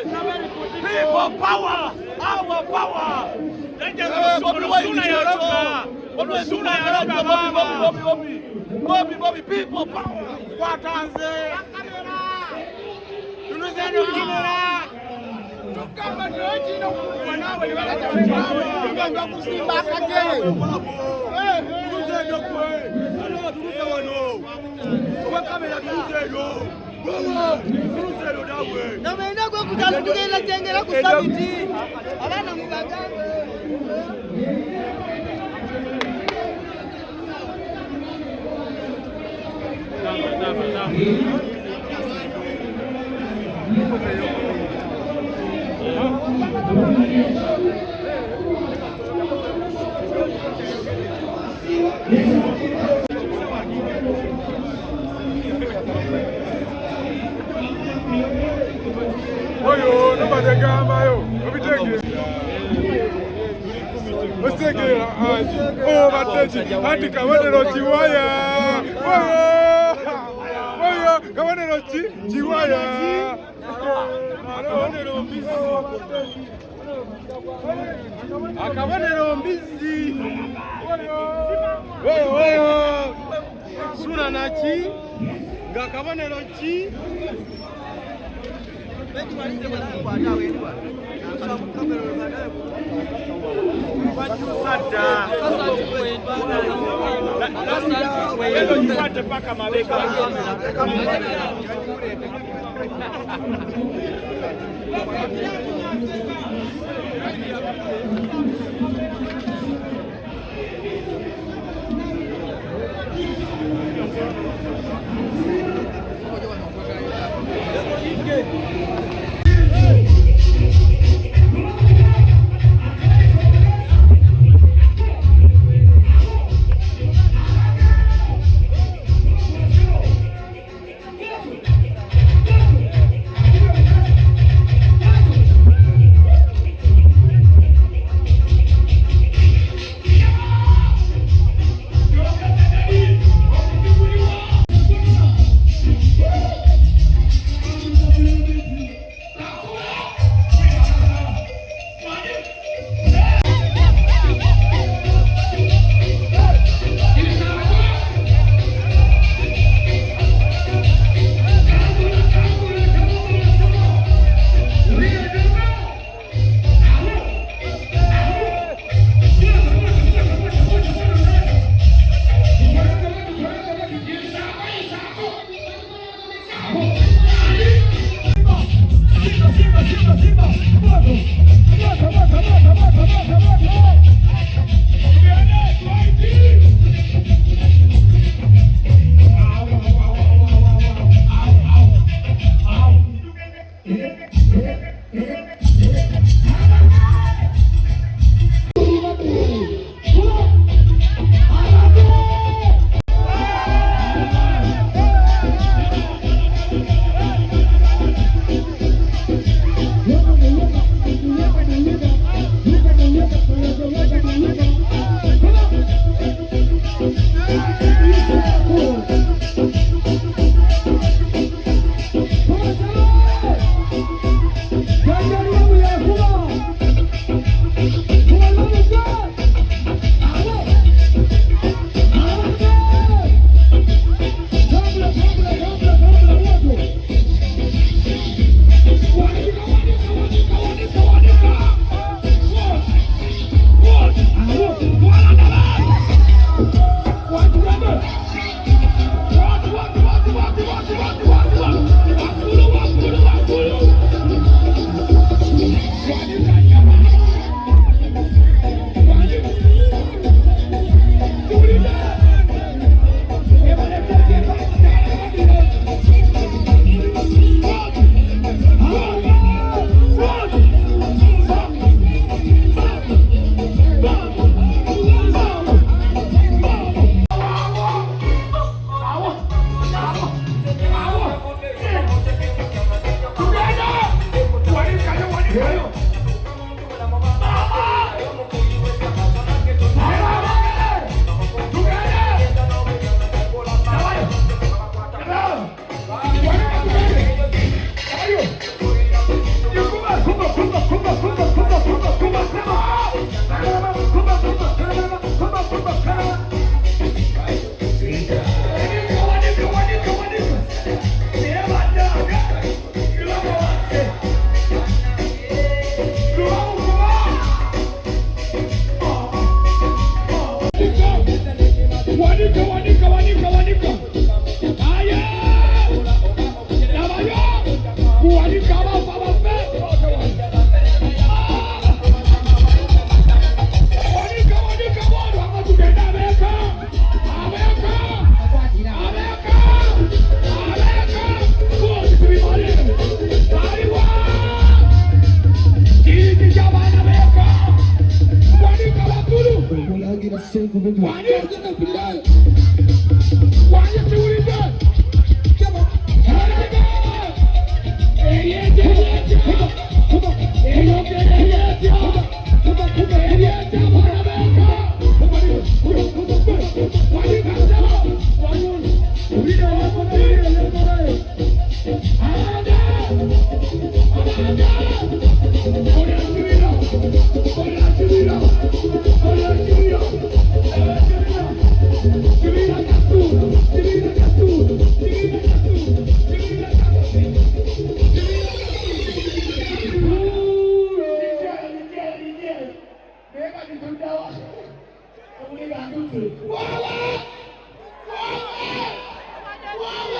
People power, our power. Bobby, people power. Watanze. Tunuzeni kimera. Tukamba nyoji na wanawe ni wakati wa kusimba kake. Tunuzeni kwa. Tunuze wano. Kwa kamera tunuzeni. Tunuzeni dawe. Na menda kwa kutafuta ile tengera kusabiti. Abana muganga. Oyo, nabadegamba yo, obitege. Osegera aji. Oh, bateji, anti kabonero chiwaya. Oyo, kabonero chiwaya. Akabonero mbizi. Oyo. Suna nachi. Ngakabonero chi.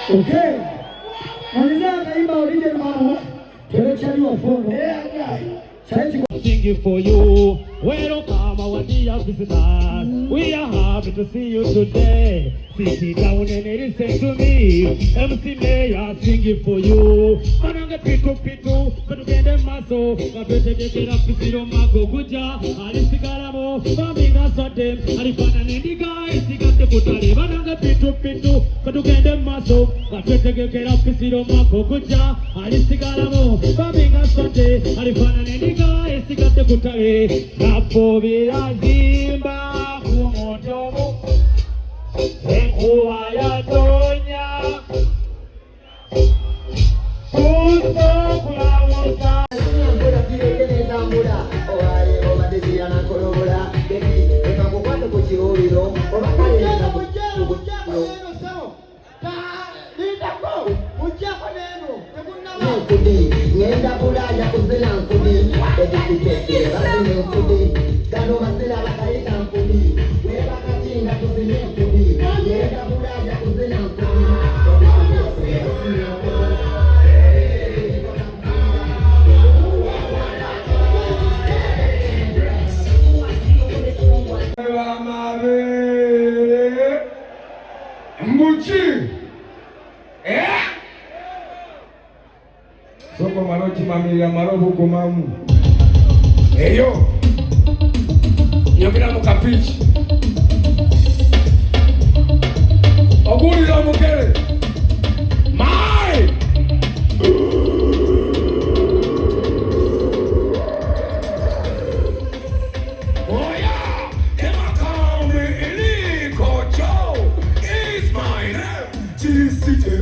Okay. Malizia kaimba original mama. Tumechaliwa fono. Singing for you. Welcome our dear visitors. We are happy to see you today. Sit down and listen to me. MC Mayor singing for you. Mananga pitu pitu. Katugende maso. Kapete dekera pisiro mako kuja. Alisigaramo. Bambinga sote. Alifana nendiga. Isigate kutale. Mananga pitu pitu. Katugende maso. Kapete dekera pisiro mako kuja. Alisigaramo. Bambinga sote. Alifana nendiga. Isigate kutale. Napo virazimba. Kumotomo. Ekuwa ya donya Kuso kulawosa Nyambura kirekene zambura Owae omadezi ya nakorobura Demi, eka kukwata kuchihuriro Omakale eka kuchihuriro Nkudi, ngenda bulaya kuzila nkudi Edikipete, bazile nkudi Gano masila bakaita nkudi Weba katinda kuzile nkudi Ngenda bulaya kuzila nkudi Mbuchi Soko maloti mamila marobu kumamu Eyo Yomina mukapichi Oguri la mukere Mai Oya Ema kame iliko cho Is my name City